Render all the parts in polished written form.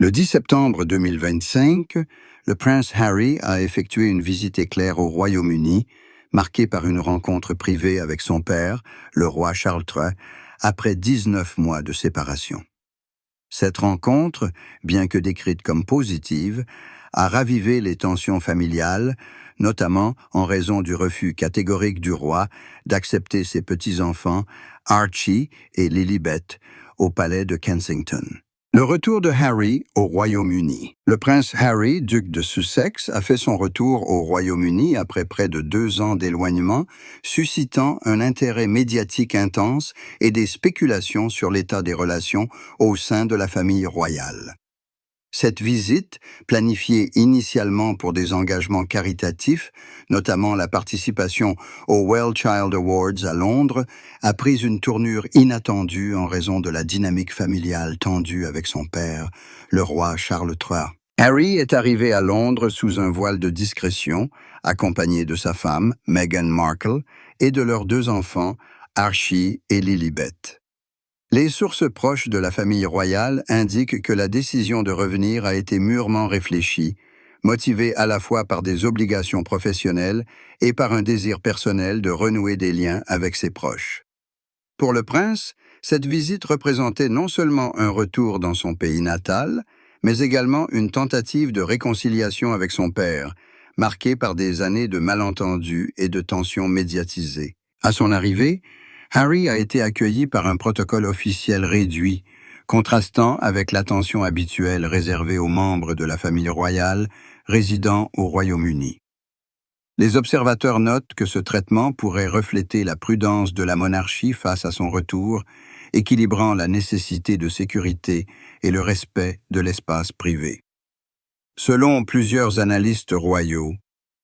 Le 10 septembre 2025, le prince Harry a effectué une visite éclair au Royaume-Uni, marquée par une rencontre privée avec son père, le roi Charles III, après 19 mois de séparation. Cette rencontre, bien que décrite comme positive, a ravivé les tensions familiales, notamment en raison du refus catégorique du roi d'accepter ses petits-enfants, Archie et Lilibet, au palais de Kensington. Le retour de Harry au Royaume-Uni. Le prince Harry, duc de Sussex, a fait son retour au Royaume-Uni après près de 2 ans d'éloignement, suscitant un intérêt médiatique intense et des spéculations sur l'état des relations au sein de la famille royale. Cette visite, planifiée initialement pour des engagements caritatifs, notamment la participation aux Well Child Awards à Londres, a pris une tournure inattendue en raison de la dynamique familiale tendue avec son père, le roi Charles III. Harry est arrivé à Londres sous un voile de discrétion, accompagné de sa femme, Meghan Markle, et de leurs 2 enfants, Archie et Lilibet. Les sources proches de la famille royale indiquent que la décision de revenir a été mûrement réfléchie, motivée à la fois par des obligations professionnelles et par un désir personnel de renouer des liens avec ses proches. Pour le prince, cette visite représentait non seulement un retour dans son pays natal, mais également une tentative de réconciliation avec son père, marquée par des années de malentendus et de tensions médiatisées. À son arrivée, Harry a été accueilli par un protocole officiel réduit, contrastant avec l'attention habituelle réservée aux membres de la famille royale résidant au Royaume-Uni. Les observateurs notent que ce traitement pourrait refléter la prudence de la monarchie face à son retour, équilibrant la nécessité de sécurité et le respect de l'espace privé. Selon plusieurs analystes royaux,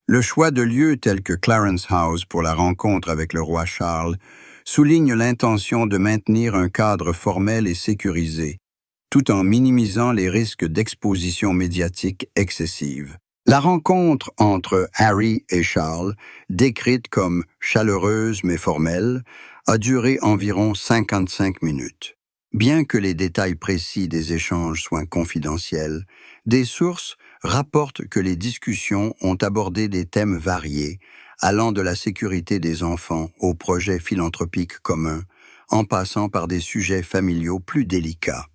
le choix de lieux tels que Clarence House pour la rencontre avec le roi Charles souligne l'intention de maintenir un cadre formel et sécurisé, tout en minimisant les risques d'exposition médiatique excessive. La rencontre entre Harry et Charles, décrite comme chaleureuse mais formelle, a duré environ 55 minutes. Bien que les détails précis des échanges soient confidentiels, des sources rapportent que les discussions ont abordé des thèmes variés, allant de la sécurité des enfants aux projets philanthropiques communs, en passant par des sujets familiaux plus délicats.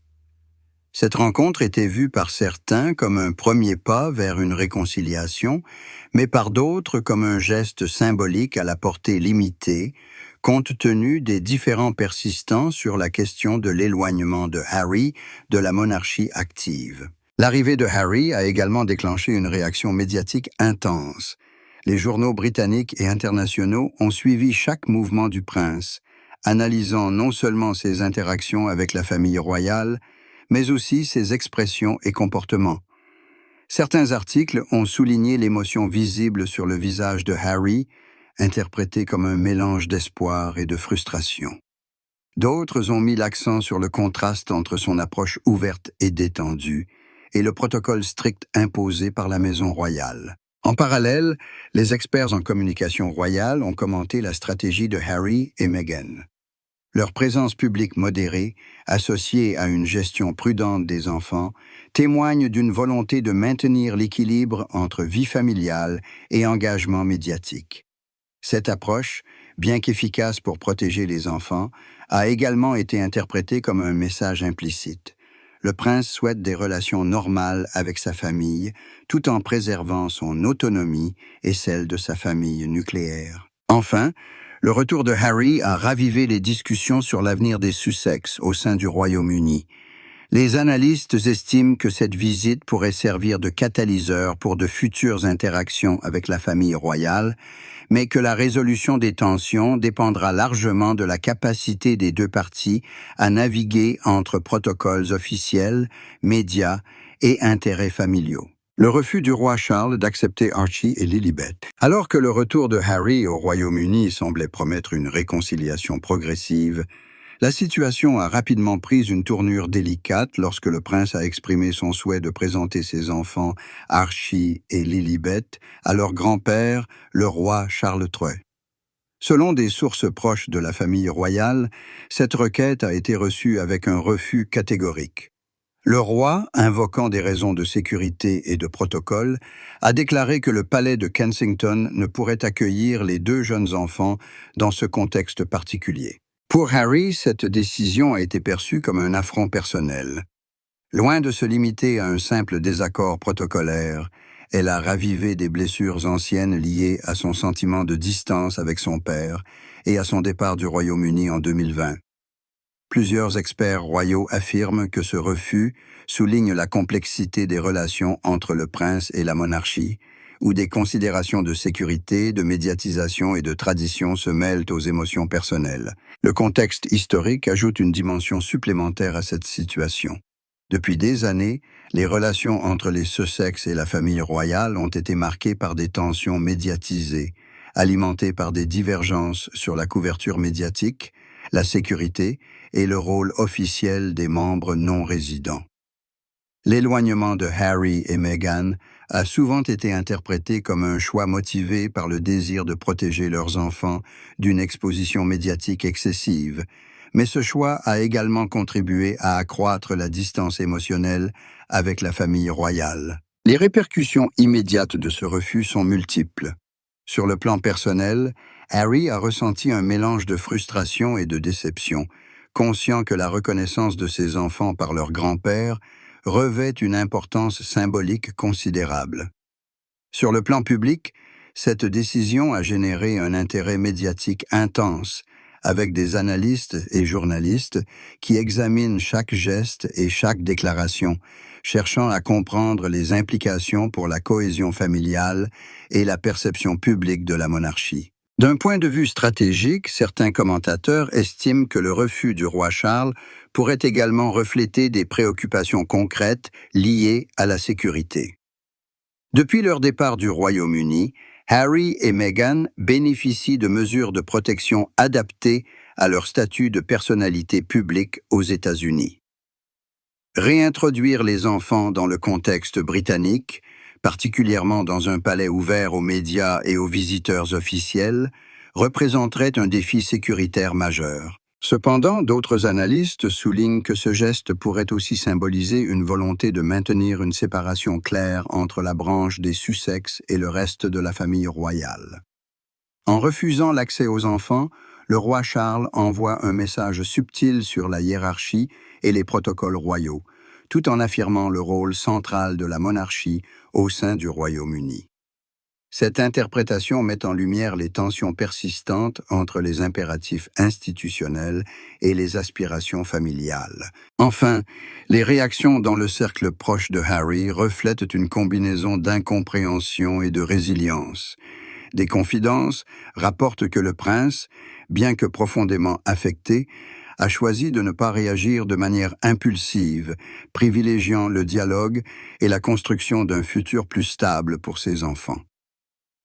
Cette rencontre était vue par certains comme un premier pas vers une réconciliation, mais par d'autres comme un geste symbolique à la portée limitée, compte tenu des différends persistants sur la question de l'éloignement de Harry de la monarchie active. L'arrivée de Harry a également déclenché une réaction médiatique intense. Les journaux britanniques et internationaux ont suivi chaque mouvement du prince, analysant non seulement ses interactions avec la famille royale, mais aussi ses expressions et comportements. Certains articles ont souligné l'émotion visible sur le visage de Harry, interprété comme un mélange d'espoir et de frustration. D'autres ont mis l'accent sur le contraste entre son approche ouverte et détendue et le protocole strict imposé par la maison royale. En parallèle, les experts en communication royale ont commenté la stratégie de Harry et Meghan. Leur présence publique modérée, associée à une gestion prudente des enfants, témoigne d'une volonté de maintenir l'équilibre entre vie familiale et engagement médiatique. Cette approche, bien qu'efficace pour protéger les enfants, a également été interprétée comme un message implicite. Le prince souhaite des relations normales avec sa famille, tout en préservant son autonomie et celle de sa famille nucléaire. Enfin, le retour de Harry a ravivé les discussions sur l'avenir des Sussex au sein du Royaume-Uni. Les analystes estiment que cette visite pourrait servir de catalyseur pour de futures interactions avec la famille royale, mais que la résolution des tensions dépendra largement de la capacité des 2 parties à naviguer entre protocoles officiels, médias et intérêts familiaux. Le refus du roi Charles d'accepter Archie et Lilibet. Alors que le retour de Harry au Royaume-Uni semblait promettre une réconciliation progressive, la situation a rapidement pris une tournure délicate lorsque le prince a exprimé son souhait de présenter ses enfants Archie et Lilibet à leur grand-père, le roi Charles III. Selon des sources proches de la famille royale, cette requête a été reçue avec un refus catégorique. Le roi, invoquant des raisons de sécurité et de protocole, a déclaré que le palais de Kensington ne pourrait accueillir les deux jeunes enfants dans ce contexte particulier. Pour Harry, cette décision a été perçue comme un affront personnel. Loin de se limiter à un simple désaccord protocolaire, elle a ravivé des blessures anciennes liées à son sentiment de distance avec son père et à son départ du Royaume-Uni en 2020. Plusieurs experts royaux affirment que ce refus souligne la complexité des relations entre le prince et la monarchie, où des considérations de sécurité, de médiatisation et de tradition se mêlent aux émotions personnelles. Le contexte historique ajoute une dimension supplémentaire à cette situation. Depuis des années, les relations entre les Sussex et la famille royale ont été marquées par des tensions médiatisées, alimentées par des divergences sur la couverture médiatique, la sécurité et le rôle officiel des membres non résidents. L'éloignement de Harry et Meghan a souvent été interprété comme un choix motivé par le désir de protéger leurs enfants d'une exposition médiatique excessive, mais ce choix a également contribué à accroître la distance émotionnelle avec la famille royale. Les répercussions immédiates de ce refus sont multiples. Sur le plan personnel, Harry a ressenti un mélange de frustration et de déception, conscient que la reconnaissance de ses enfants par leur grand-père revêt une importance symbolique considérable. Sur le plan public, cette décision a généré un intérêt médiatique intense, avec des analystes et journalistes qui examinent chaque geste et chaque déclaration, cherchant à comprendre les implications pour la cohésion familiale et la perception publique de la monarchie. D'un point de vue stratégique, certains commentateurs estiment que le refus du roi Charles pourrait également refléter des préoccupations concrètes liées à la sécurité. Depuis leur départ du Royaume-Uni, Harry et Meghan bénéficient de mesures de protection adaptées à leur statut de personnalité publique aux États-Unis. Réintroduire les enfants dans le contexte britannique, particulièrement dans un palais ouvert aux médias et aux visiteurs officiels, représenterait un défi sécuritaire majeur. Cependant, d'autres analystes soulignent que ce geste pourrait aussi symboliser une volonté de maintenir une séparation claire entre la branche des Sussex et le reste de la famille royale. En refusant l'accès aux enfants, le roi Charles envoie un message subtil sur la hiérarchie et les protocoles royaux, tout en affirmant le rôle central de la monarchie au sein du Royaume-Uni. Cette interprétation met en lumière les tensions persistantes entre les impératifs institutionnels et les aspirations familiales. Enfin, les réactions dans le cercle proche de Harry reflètent une combinaison d'incompréhension et de résilience. Des confidences rapportent que le prince, bien que profondément affecté, a choisi de ne pas réagir de manière impulsive, privilégiant le dialogue et la construction d'un futur plus stable pour ses enfants.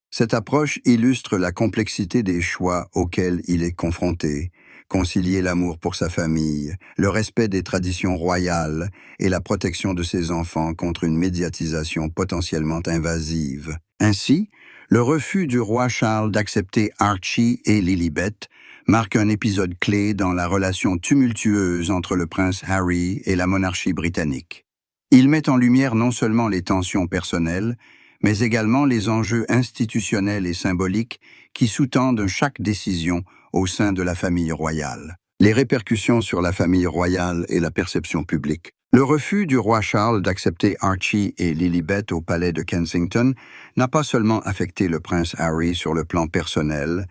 Cette approche illustre la complexité des choix auxquels il est confronté, concilier l'amour pour sa famille, le respect des traditions royales et la protection de ses enfants contre une médiatisation potentiellement invasive. Ainsi, le refus du roi Charles d'accepter Archie et Lilibet marque un épisode clé dans la relation tumultueuse entre le prince Harry et la monarchie britannique. Il met en lumière non seulement les tensions personnelles, mais également les enjeux institutionnels et symboliques qui sous-tendent chaque décision au sein de la famille royale. Les répercussions sur la famille royale et la perception publique. Le refus du roi Charles d'accepter Archie et Lilibet au palais de Kensington n'a pas seulement affecté le prince Harry sur le plan personnel,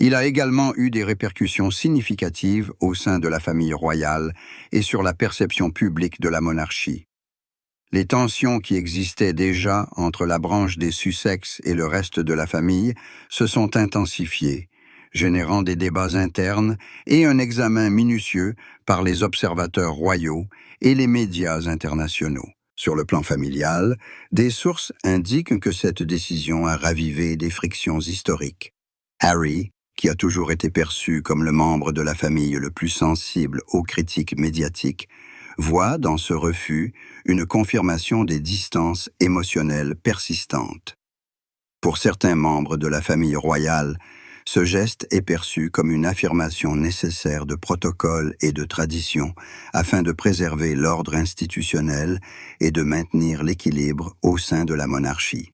il a également eu des répercussions significatives au sein de la famille royale et sur la perception publique de la monarchie. Les tensions qui existaient déjà entre la branche des Sussex et le reste de la famille se sont intensifiées, générant des débats internes et un examen minutieux par les observateurs royaux et les médias internationaux. Sur le plan familial, des sources indiquent que cette décision a ravivé des frictions historiques. Harry, qui a toujours été perçu comme le membre de la famille le plus sensible aux critiques médiatiques, voit dans ce refus une confirmation des distances émotionnelles persistantes. Pour certains membres de la famille royale, Ce geste est perçu comme une affirmation nécessaire de protocole et de tradition afin de préserver l'ordre institutionnel et de maintenir l'équilibre au sein de la monarchie.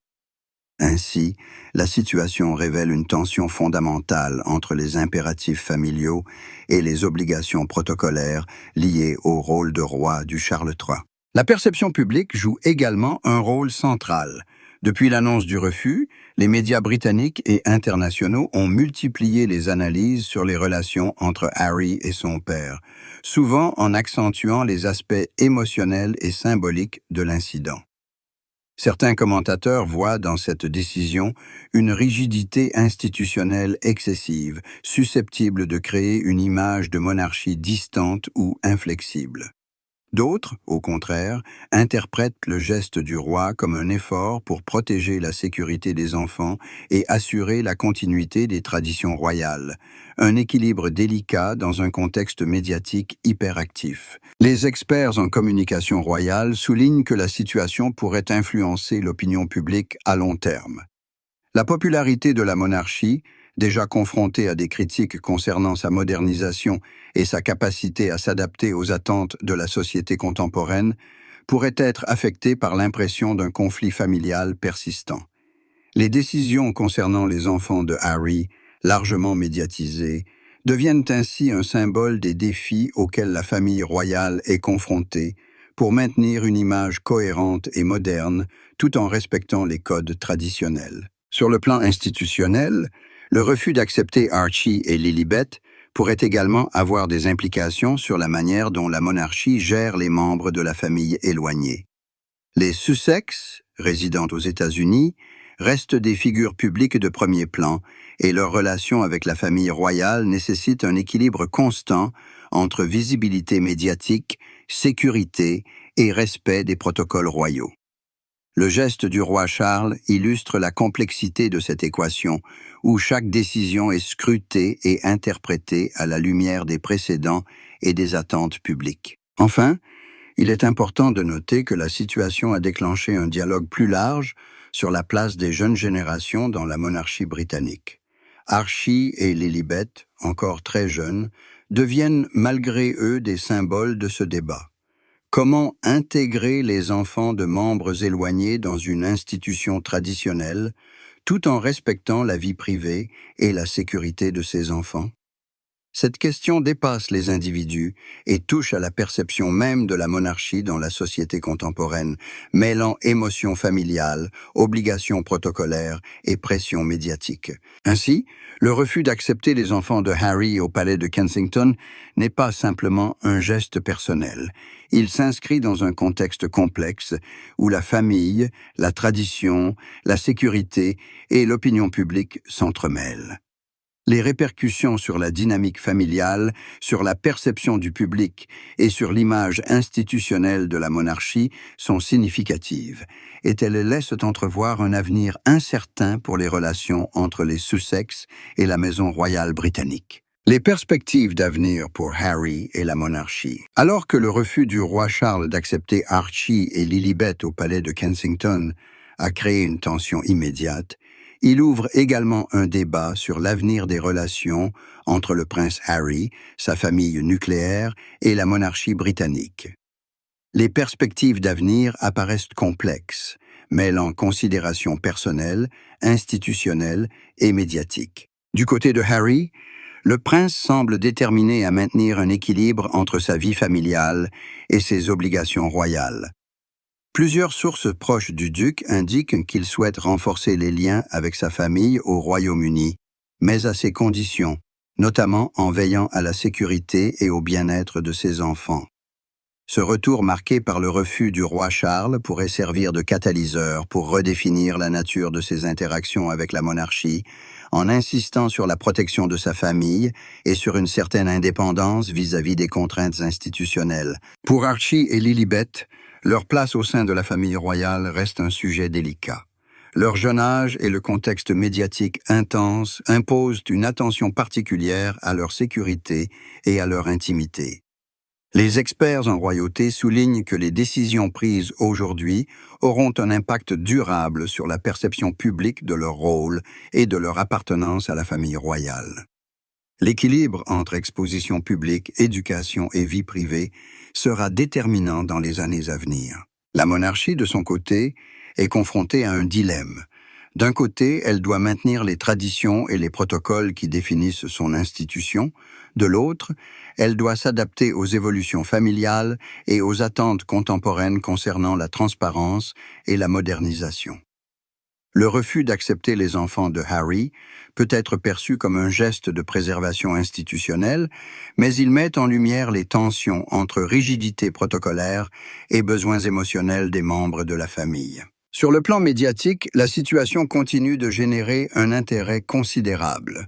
Ainsi, la situation révèle une tension fondamentale entre les impératifs familiaux et les obligations protocolaires liées au rôle de roi du Charles III. La perception publique joue également un rôle central. Depuis l'annonce du refus, les médias britanniques et internationaux ont multiplié les analyses sur les relations entre Harry et son père, souvent en accentuant les aspects émotionnels et symboliques de l'incident. Certains commentateurs voient dans cette décision une rigidité institutionnelle excessive, susceptible de créer une image de monarchie distante ou inflexible. D'autres, au contraire, interprètent le geste du roi comme un effort pour protéger la sécurité des enfants et assurer la continuité des traditions royales, un équilibre délicat dans un contexte médiatique hyperactif. Les experts en communication royale soulignent que la situation pourrait influencer l'opinion publique à long terme. La popularité de la monarchie, déjà confrontée à des critiques concernant sa modernisation et sa capacité à s'adapter aux attentes de la société contemporaine, pourrait être affectée par l'impression d'un conflit familial persistant. Les décisions concernant les enfants de Harry, largement médiatisées, deviennent ainsi un symbole des défis auxquels la famille royale est confrontée pour maintenir une image cohérente et moderne tout en respectant les codes traditionnels. Sur le plan institutionnel, le refus d'accepter Archie et Lilibet pourrait également avoir des implications sur la manière dont la monarchie gère les membres de la famille éloignée. Les Sussex, résidant aux États-Unis, restent des figures publiques de premier plan et leur relation avec la famille royale nécessite un équilibre constant entre visibilité médiatique, sécurité et respect des protocoles royaux. Le geste du roi Charles illustre la complexité de cette équation, où chaque décision est scrutée et interprétée à la lumière des précédents et des attentes publiques. Enfin, il est important de noter que la situation a déclenché un dialogue plus large sur la place des jeunes générations dans la monarchie britannique. Archie et Lilibet, encore très jeunes, deviennent malgré eux des symboles de ce débat. Comment intégrer les enfants de membres éloignés dans une institution traditionnelle, tout en respectant la vie privée et la sécurité de ces enfants? Cette question dépasse les individus et touche à la perception même de la monarchie dans la société contemporaine, mêlant émotions familiales, obligations protocolaires et pression médiatique. Ainsi, le refus d'accepter les enfants de Harry au palais de Kensington n'est pas simplement un geste personnel. Il s'inscrit dans un contexte complexe où la famille, la tradition, la sécurité et l'opinion publique s'entremêlent. Les répercussions sur la dynamique familiale, sur la perception du public et sur l'image institutionnelle de la monarchie sont significatives, et elles laissent entrevoir un avenir incertain pour les relations entre les Sussex et la maison royale britannique. Les perspectives d'avenir pour Harry et la monarchie. Alors que le refus du roi Charles d'accepter Archie et Lilibet au palais de Kensington a créé une tension immédiate, il ouvre également un débat sur l'avenir des relations entre le prince Harry, sa famille nucléaire et la monarchie britannique. Les perspectives d'avenir apparaissent complexes, mêlant considérations personnelles, institutionnelles et médiatiques. Du côté de Harry, le prince semble déterminé à maintenir un équilibre entre sa vie familiale et ses obligations royales. Plusieurs sources proches du duc indiquent qu'il souhaite renforcer les liens avec sa famille au Royaume-Uni, mais à ses conditions, notamment en veillant à la sécurité et au bien-être de ses enfants. Ce retour marqué par le refus du roi Charles pourrait servir de catalyseur pour redéfinir la nature de ses interactions avec la monarchie, en insistant sur la protection de sa famille et sur une certaine indépendance vis-à-vis des contraintes institutionnelles. Pour Archie et Lilibet, leur place au sein de la famille royale reste un sujet délicat. Leur jeune âge et le contexte médiatique intense imposent une attention particulière à leur sécurité et à leur intimité. Les experts en royauté soulignent que les décisions prises aujourd'hui auront un impact durable sur la perception publique de leur rôle et de leur appartenance à la famille royale. L'équilibre entre exposition publique, éducation et vie privée sera déterminant dans les années à venir. La monarchie, de son côté, est confrontée à un dilemme. D'un côté, elle doit maintenir les traditions et les protocoles qui définissent son institution. De l'autre, elle doit s'adapter aux évolutions familiales et aux attentes contemporaines concernant la transparence et la modernisation. Le refus d'accepter les enfants de Harry peut être perçu comme un geste de préservation institutionnelle, mais il met en lumière les tensions entre rigidité protocolaire et besoins émotionnels des membres de la famille. Sur le plan médiatique, la situation continue de générer un intérêt considérable.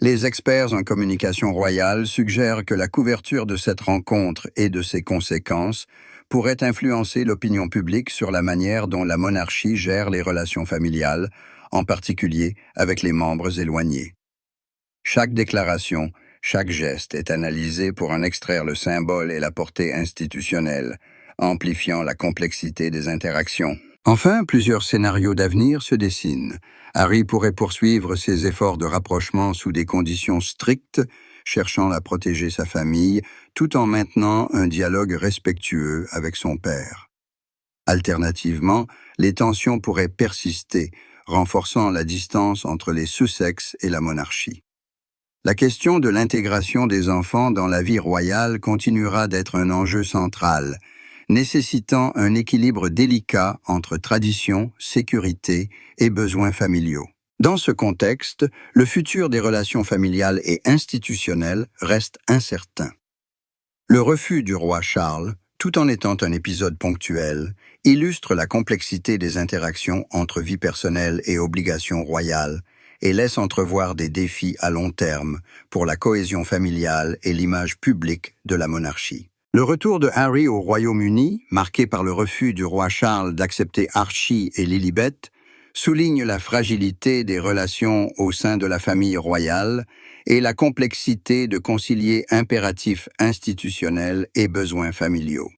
Les experts en communication royale suggèrent que la couverture de cette rencontre et de ses conséquences pourrait influencer l'opinion publique sur la manière dont la monarchie gère les relations familiales, en particulier avec les membres éloignés. Chaque déclaration, chaque geste est analysé pour en extraire le symbole et la portée institutionnelle, amplifiant la complexité des interactions. Enfin, plusieurs scénarios d'avenir se dessinent. Harry pourrait poursuivre ses efforts de rapprochement sous des conditions strictes, cherchant à protéger sa famille, tout en maintenant un dialogue respectueux avec son père. Alternativement, les tensions pourraient persister, renforçant la distance entre les Sussex et la monarchie. La question de l'intégration des enfants dans la vie royale continuera d'être un enjeu central, nécessitant un équilibre délicat entre tradition, sécurité et besoins familiaux. Dans ce contexte, le futur des relations familiales et institutionnelles reste incertain. Le refus du roi Charles, tout en étant un épisode ponctuel, illustre la complexité des interactions entre vie personnelle et obligations royales et laisse entrevoir des défis à long terme pour la cohésion familiale et l'image publique de la monarchie. Le retour de Harry au Royaume-Uni, marqué par le refus du roi Charles d'accepter Archie et Lilibet, souligne la fragilité des relations au sein de la famille royale et la complexité de concilier impératifs institutionnels et besoins familiaux.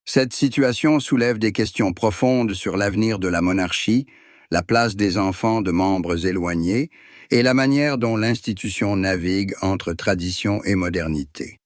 Cette situation soulève des questions profondes sur l'avenir de la monarchie, la place des enfants de membres éloignés et la manière dont l'institution navigue entre tradition et modernité.